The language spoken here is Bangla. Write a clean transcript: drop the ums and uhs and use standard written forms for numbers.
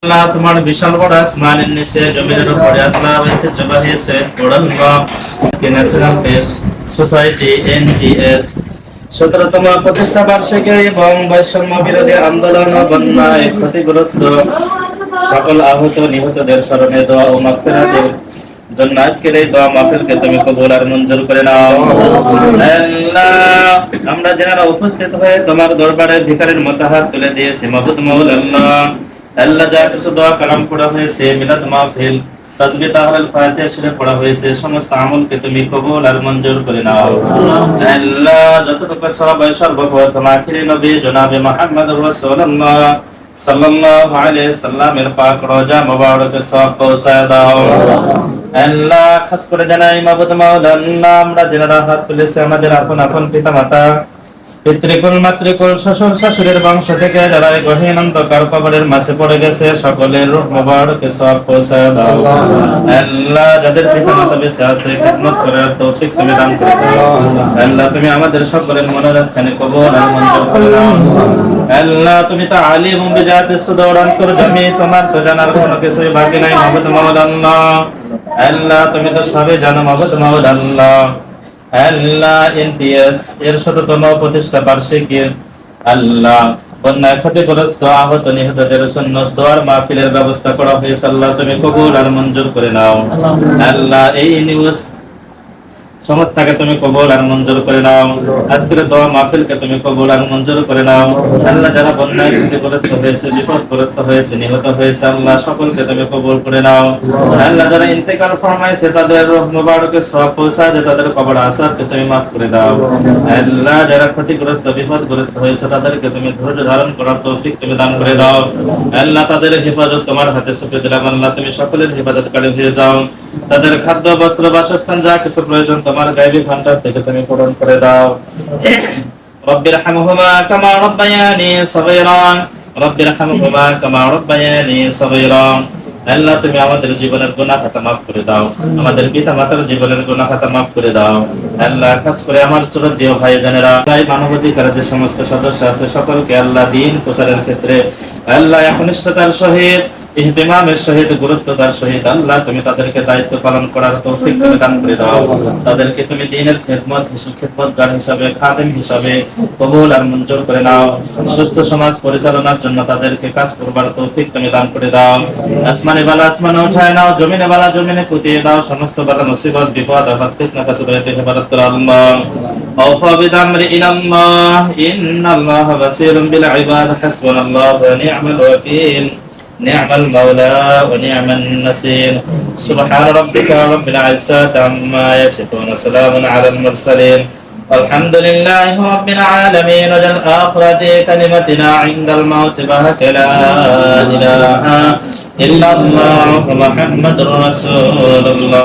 আল্লাহ তোমার বিশাল বড় আসমানের নিচে জমিনের উপরে আল্লাহ ঐতিহ্যবাহী সৈয়দ কোরআনুল্লাহ ন্যাশনাল পেশ সোসাইটি এনপিএস 17তম প্রতিষ্ঠা বার্ষিকী এবং বৈষম্য বিরোধী আন্দোলন ও বন্যায় ক্ষতিগ্রস্ত সকল আহত নিহতদের স্মরণে দোয়া ও মাগফিরাতের জন্য আজকের এই দোয়া মাহফিলকে তুমি কবুল আর মঞ্জুর করে নাও। আল্লাহ, আমরা যারা উপস্থিত হয়ে তোমার দরবারে ভিখারির মতো হাত তুলে দিয়েছি মাবুদ মাওলা আল্লাহ, যা কিছু দোয়া কালাম পড়া হয়েছে, মিলাদ মাহফিল, তাসবিহ তাহলিল ফাতিহা শরীফ পড়া হয়েছে, সমস্ত আমলকে তুমি কবুল আর মঞ্জুর করে নাও। আল্লাহ, যতটুকু সওয়াব হয় সর্বপ্রথম আখিরি নবী জনাবে মুহাম্মদুর রাসূলুল্লাহ সাল্লাল্লাহু আলাইহি সাল্লামের পাক রওজা মুবারকে সওয়াব পৌঁছায় দাও। আল্লাহ, খাস করে জানাই মাবুদ মাওলা আল্লাহ, আমরা যারা হাত তুলেছে আমাদের আপন আপন পিতামাতা, পিতৃকুল, মাতৃকুল, শ্বশুর শাশুড়ির বংশ থেকে যারা এই গহীন অন্ধকার কবরের মাঝে পড়ে গেছে, সকলের রূহ মুবারকে সওয়াব পৌঁছায় দাও। আল্লাহ, যাদের পিতামাতা বেঁচে আছে খিদমত করার তৌফিক তুমি দান করে দাও। আল্লাহ, তুমি আমাদের সকলের মুনাজাতখানি কবুল আর মঞ্জুর করে নাও। আল্লাহ, তুমি তো আলিম বিজাতি সুদূর অন্তর্যামী, তোমার তো জানার কোনো কিছুই বাকি নাই মাবুদ মাওলা আল্লাহ। আল্লাহ, তুমি তো সবই জানো মাবুদ মাওলা আল্লাহ। আল্লাহ, এনপিএস এর 17তম প্রতিষ্ঠা বার্ষিকী আল্লাহ বন্যায় ক্ষতিগ্রস্ত আহত নিহতদের জন্য দোয়ার মাহফিলের ব্যবস্থা করা হয়েছে। আল্লাহ, তুমি কবুল আর মঞ্জুর করে নাও। আল্লাহ, এই নিউজ সংস্থাকে তুমি কবুল আর মঞ্জুর করে নাও। আজকের দোয়া মাহফিলকে তুমি কবুল আর মঞ্জুর করে নাও। আল্লাহ, যারা বন্যায় ক্ষতিগ্রস্ত হয়েছে, বিপদগ্রস্ত হয়েছে, নিহত হয়েছে, আল্লাহ সকলকে তুমি কবুল করে নাও। আল্লাহ, যারা ইন্তেকাল ফরমাইছে তাদের রূহ মুবারকে সওয়াব পৌঁছায় দে, তাদের কবর আযাবকে তুমি মাফ করে দাও। আল্লাহ, যারা ক্ষতিগ্রস্ত বিপদগ্রস্ত হয়েছে তাদেরকে তুমি ধৈর্য ধারণ করার তৌফিক তুমি দান করে দাও। আল্লাহ, তাদের হেফাজত তোমার হাতে সঁপে দিলাম। আল্লাহ, তুমি সকলের হেফাজতকারী হয়ে যাও। তাদের খাদ্য, বস্ত্র, বাসস্থান যা কিছু প্রয়োজন তোমার গায়বী ভান্ডার থেকে তুমি পূরণ করে দাও। রব্বিরহামহুমা কামা রাব্বায়ানি সগীরা, রব্বিরহামহুমা কামা রাব্বায়ানি সগীরা। আল্লাহ, তুমি আমাদের জীবনের গুনাহ খাতা মাফ করে দাও, আমাদের পিতা মাতার জীবনের গুনাহ খাতা মাফ করে দাও। আল্লাহ, খাস করে আমার শ্রদ্ধেয় ভাই বোনেরা, তাই মানবাধিকারের যে সমস্ত সদস্য আছে সকলকে আল্লাহ দ্বীন প্রচারের ক্ষেত্রে আল্লাহ একনিষ্ঠতার সহিত, ইহতিমামের সহিত, গুরুত্বতার সহিত আল্লাহ তুমি তাদেরকে দায়িত্ব পালন করার তৌফিক তুমি দান করে দাও। তাদেরকে তুমি দ্বীনের খেদমতগার হিসাবে, খাদেম হিসাবে কবুল আর মঞ্জুর করে নাও। সুস্থ সমাজ পরিচালনার জন্য তাদেরকে কাজ করবার তৌফিক তুমি দান করে দাও। আসমানে বালা আসমানে উঠায় নাও, জমিনে বালা জমিনে পুঁতিয়ে দাও। সমস্ত বালা মুসিবত, বিপদ, আফত, ফিতনা, কাসবাত থেকে হেফাজত করো আল্লাহ। আওফা বিদামরি ইলাল্লাহ, ইন্নাল্লাহা বাসীরুম বিল ইবাদ, হাসবুনাল্লাহু ওয়া নি'মাল ওয়াকিল, نعم المولى ونعم النصير. سبحان ربك رب العزة عما يصفون، سلام على المرسلين، الحمد لله رب العالمين. وجل آخرة كلمتنا عند الموت بهك لا إله إلا الله محمد رسول الله.